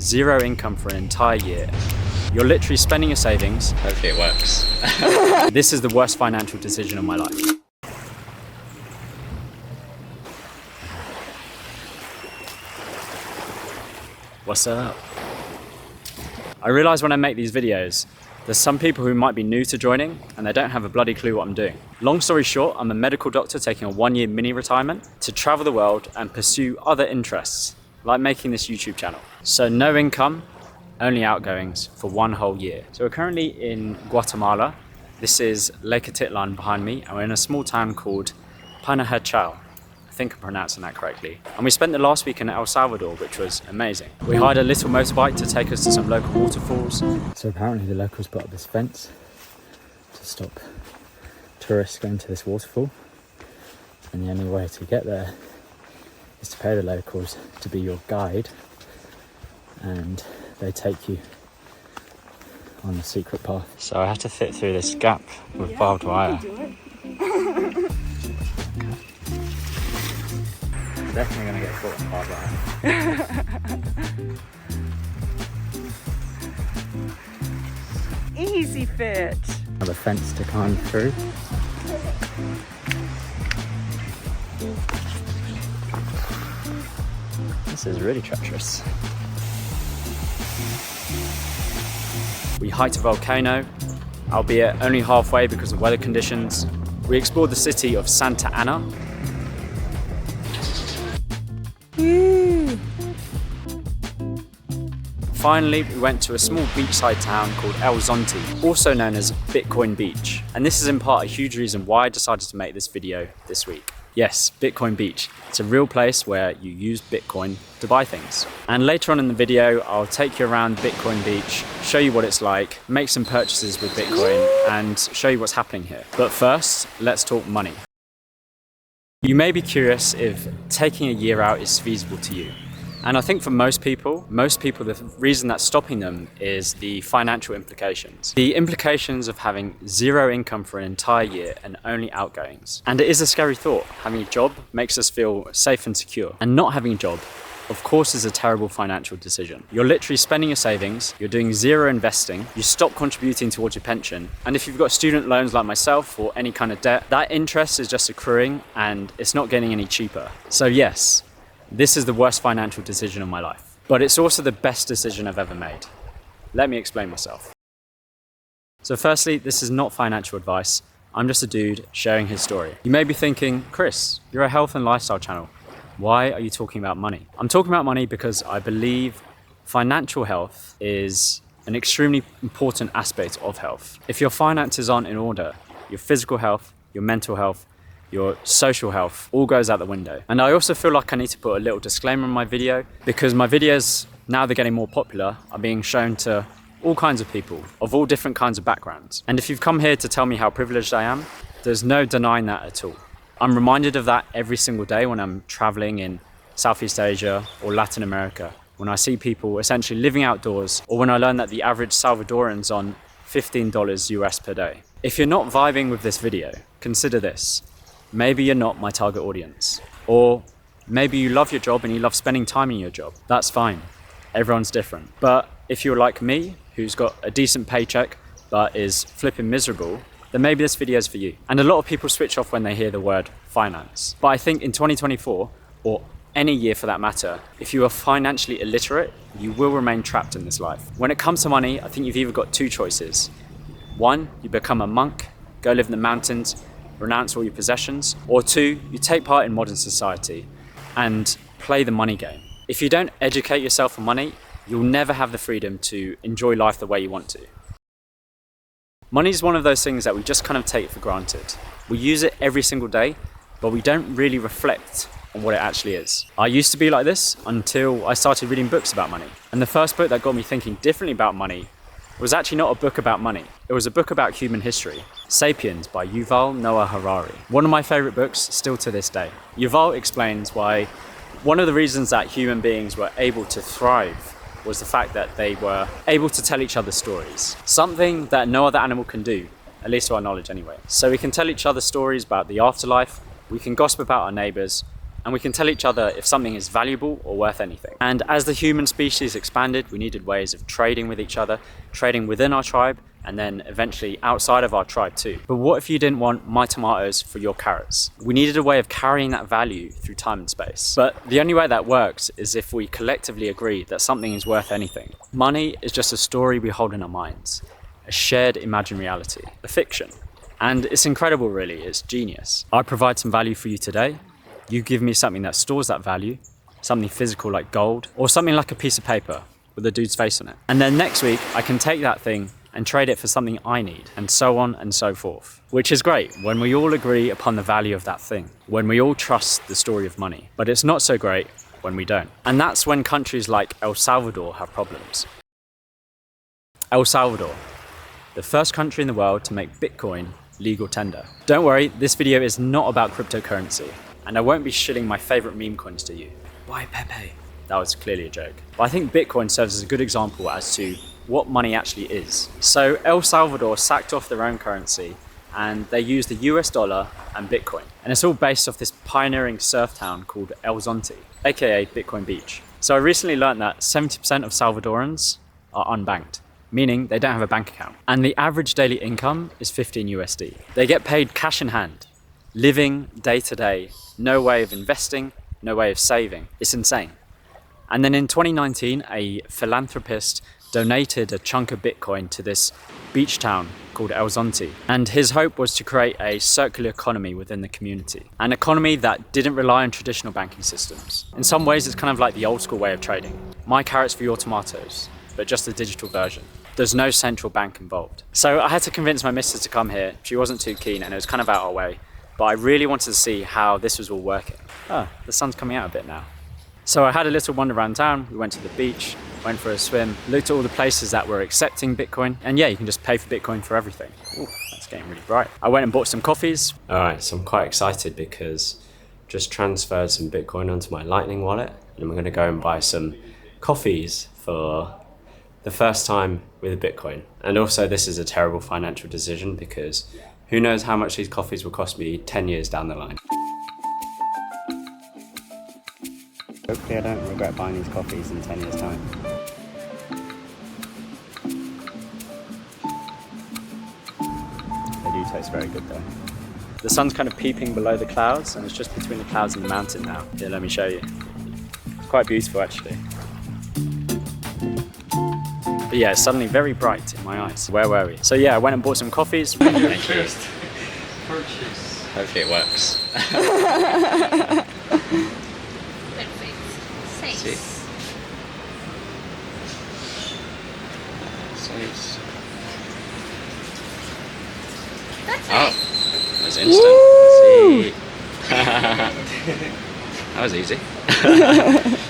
zero income for an entire year. You're literally spending your savings. Hopefully it works. This is the worst financial decision of my life. What's up? I realise when I make these videos, there's some people who might be new to joining and they don't have a bloody clue what I'm doing. Long story short, I'm a medical doctor taking a 1-year mini retirement to travel the world and pursue other interests, like making this YouTube channel. So no income, only outgoings for 1 whole year. So we're currently in Guatemala. This is Lake Atitlan behind me, and we're in a small town called Panajachel. I think I'm pronouncing that correctly. And we spent the last week in El Salvador, which was amazing. We hired a little motorbike to take us to some local waterfalls. So apparently the locals put up this fence to stop tourists going to this waterfall. And the only way to get there is to pay the locals to be your guide. And they take you on the secret path. So I have to fit through this gap with barbed wire. I'm definitely going to get caught in barbed wire. Easy fit. Another fence to climb through. This is really treacherous. We hiked a volcano, albeit only halfway because of weather conditions. We explored the city of Santa Ana. Finally, we went to a small beachside town called Zonte, also known as Bitcoin Beach. And this is in part a huge reason why I decided to make this video this week. Yes, Bitcoin Beach. It's a real place where you use Bitcoin to buy things. And later on in the video, I'll take you around Bitcoin Beach, show you what it's like, make some purchases with Bitcoin, and show you what's happening here. But first, let's talk money. You may be curious if taking a year out is feasible to you. And I think for most people, the reason that's stopping them is the financial implications. The implications of having zero income for an entire year and only outgoings. And it is a scary thought. Having a job makes us feel safe and secure. And not having a job, of course, is a terrible financial decision. You're literally spending your savings, you're doing zero investing, you stop contributing towards your pension. And if you've got student loans like myself or any kind of debt, that interest is just accruing and it's not getting any cheaper. So yes, this is the worst financial decision of my life, but it's also the best decision I've ever made. Let me explain myself. So firstly, this is not financial advice. I'm just a dude sharing his story. You may be thinking, Chris, you're a health and lifestyle channel. Why are you talking about money? I'm talking about money because I believe financial health is an extremely important aspect of health. If your finances aren't in order, your physical health, your mental health, your social health all goes out the window. And I also feel like I need to put a little disclaimer in my video because my videos, now they're getting more popular, are being shown to all kinds of people of all different kinds of backgrounds. And if you've come here to tell me how privileged I am, there's no denying that at all. I'm reminded of that every single day when I'm traveling in Southeast Asia or Latin America, when I see people essentially living outdoors, or when I learn that the average Salvadoran's on $15 US per day. If you're not vibing with this video, consider this. Maybe you're not my target audience. Or maybe you love your job and you love spending time in your job. That's fine. Everyone's different. But if you're like me, who's got a decent paycheck but is flipping miserable, then maybe this video is for you. And a lot of people switch off when they hear the word finance. But I think in 2024, or any year for that matter, if you are financially illiterate, you will remain trapped in this life. When it comes to money, I think you've either got two choices. One, you become a monk, go live in the mountains, renounce all your possessions. Or two, you take part in modern society and play the money game. If you don't educate yourself on money, you'll never have the freedom to enjoy life the way you want to. Money is one of those things that we just kind of take for granted. We use it every single day, but we don't really reflect on what it actually is. I used to be like this until I started reading books about money. And the first book that got me thinking differently about money was actually not a book about money. It was a book about human history. Sapiens by Yuval Noah Harari. One of my favorite books still to this day. Yuval explains why one of the reasons that human beings were able to thrive was the fact that they were able to tell each other stories. Something that no other animal can do, at least to our knowledge anyway. So we can tell each other stories about the afterlife, we can gossip about our neighbours, and we can tell each other if something is valuable or worth anything. And as the human species expanded, we needed ways of trading with each other, trading within our tribe, and then eventually outside of our tribe too. But what if you didn't want my tomatoes for your carrots? We needed a way of carrying that value through time and space. But the only way that works is if we collectively agree that something is worth anything. Money is just a story we hold in our minds, a shared imagined reality, a fiction. And it's incredible really, it's genius. I provide some value for you today, you give me something that stores that value, something physical like gold, or something like a piece of paper with a dude's face on it. And then next week, I can take that thing and trade it for something I need, and so on and so forth. Which is great when we all agree upon the value of that thing, when we all trust the story of money. But it's not so great when we don't. And that's when countries like El Salvador have problems. El Salvador, the first country in the world to make Bitcoin legal tender. Don't worry, this video is not about cryptocurrency, and I won't be shilling my favorite meme coins to you. Why Pepe? That was clearly a joke. But I think Bitcoin serves as a good example as to what money actually is. So El Salvador sacked off their own currency and they used the US dollar and Bitcoin. And it's all based off this pioneering surf town called Zonte, aka Bitcoin Beach. So I recently learned that 70% of Salvadorans are unbanked, meaning they don't have a bank account. And the average daily income is 15 USD. They get paid cash in hand, living day to day, no way of investing, no way of saving. It's insane. And then in 2019, a philanthropist donated a chunk of Bitcoin to this beach town called Zonte. And his hope was to create a circular economy within the community. An economy that didn't rely on traditional banking systems. In some ways, it's kind of like the old school way of trading. My carrots for your tomatoes, but just a digital version. There's no central bank involved. So I had to convince my missus to come here. She wasn't too keen and it was kind of out of our way. But I really wanted to see how this was all working. Oh, the sun's coming out a bit now. So I had a little wander around town, we went to the beach, went for a swim, looked at all the places that were accepting Bitcoin, and yeah, you can just pay for Bitcoin for everything. Ooh, that's getting really bright. I went and bought some coffees. All right, so I'm quite excited because just transferred some Bitcoin onto my Lightning wallet, and I'm gonna go and buy some coffees for the first time with Bitcoin. And also this is a terrible financial decision because who knows how much these coffees will cost me 10 years down the line. Hopefully I don't regret buying these coffees in 10 years' time. They do taste very good though. The sun's kind of peeping below the clouds and it's just between the clouds and the mountain now. Here, let me show you. It's quite beautiful actually. But yeah, it's suddenly very bright in my eyes. Where were we? So yeah, I went and bought some coffees. Thank you. Purchase. Hopefully it works. See? That's oh, it. that was instant. See? That was easy.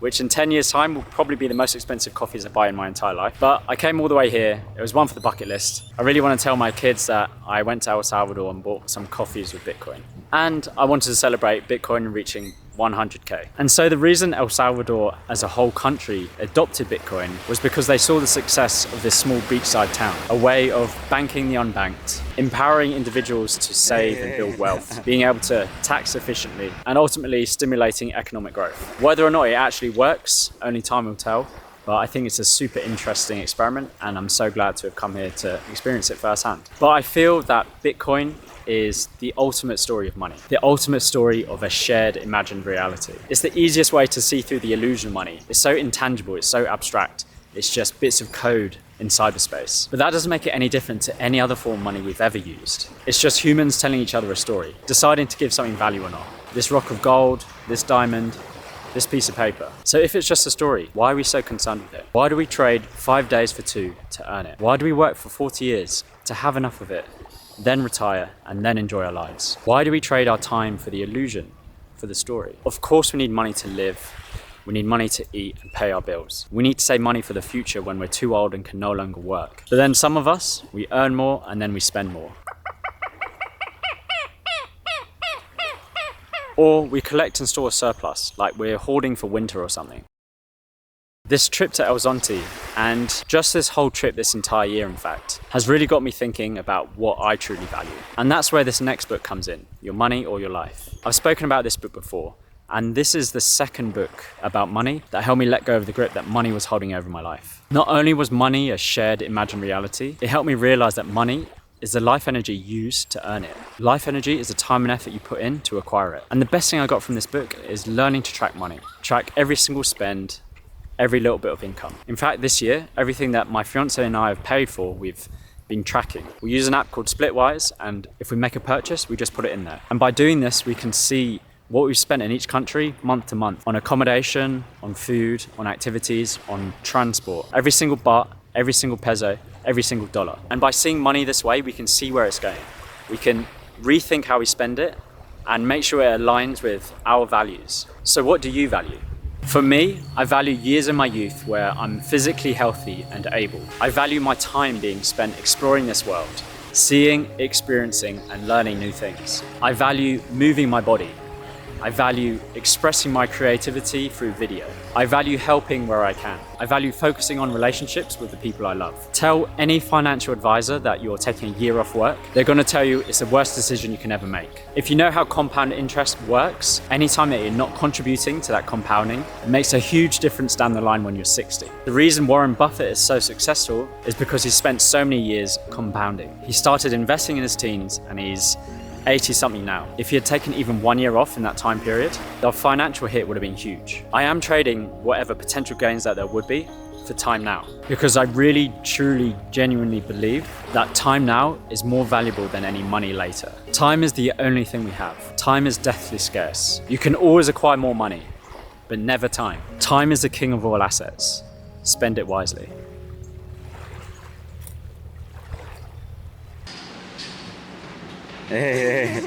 Which in 10 years time will probably be the most expensive coffees I buy in my entire life. But I came all the way here. It was one for the bucket list. I really want to tell my kids that I went to El Salvador and bought some coffees with Bitcoin. And I wanted to celebrate Bitcoin reaching 100K. And so the reason El Salvador as a whole country adopted Bitcoin was because they saw the success of this small beachside town, a way of banking the unbanked, empowering individuals to save and build wealth, being able to tax efficiently, and ultimately stimulating economic growth. Whether or not it actually works, only time will tell. But I think it's a super interesting experiment and I'm so glad to have come here to experience it firsthand. But I feel that Bitcoin is the ultimate story of money, the ultimate story of a shared imagined reality. It's the easiest way to see through the illusion of money. It's so intangible, it's so abstract. It's just bits of code in cyberspace. But that doesn't make it any different to any other form of money we've ever used. It's just humans telling each other a story, deciding to give something value or not. This rock of gold, this diamond, this piece of paper. So if it's just a story, why are we so concerned with it? Why do we trade 5 days for 2 to earn it? Why do we work for 40 years to have enough of it, then retire and then enjoy our lives? Why do we trade our time for the illusion, for the story? Of course we need money to live. We need money to eat and pay our bills. We need to save money for the future when we're too old and can no longer work. But then some of us, we earn more and then we spend more. Or we collect and store a surplus, like we're hoarding for winter or something. This trip to Zonte, and just this whole trip this entire year in fact, has really got me thinking about what I truly value. And that's where this next book comes in, Your Money or Your Life. I've spoken about this book before, And this is the second book about money that helped me let go of the grip that money was holding over my life. Not only was money a shared imagined reality, it helped me realize that money is the life energy used to earn it. Life energy is the time and effort you put in to acquire it. And the best thing I got from this book is learning to track money. Track every single spend, every little bit of income. In fact, this year, everything that my fiance and I have paid for, we've been tracking. We use an app called Splitwise, and if we make a purchase, we just put it in there. And by doing this, we can see what we've spent in each country month to month on accommodation, on food, on activities, on transport. Every single baht, every single peso, every single dollar. And by seeing money this way, we can see where it's going. We can rethink how we spend it and make sure it aligns with our values. So what do you value? For me, I value years in my youth where I'm physically healthy and able. I value my time being spent exploring this world, seeing, experiencing, and learning new things. I value moving my body. I value expressing my creativity through video. I value helping where I can. I value focusing on relationships with the people I love. Tell any financial advisor that you're taking a year off work. They're gonna tell you it's the worst decision you can ever make. If you know how compound interest works, anytime that you're not contributing to that compounding, it makes a huge difference down the line when you're 60. The reason Warren Buffett is so successful is because he spent so many years compounding. He started investing in his teens and he's 80 something now. If he had taken even 1 year off in that time period, the financial hit would have been huge. I am trading whatever potential gains that there would be for time now, because I really, truly, genuinely believe that time now is more valuable than any money later. Time is the only thing we have. Time is deathly scarce. You can always acquire more money, but never time. Time is the king of all assets. Spend it wisely. Hey.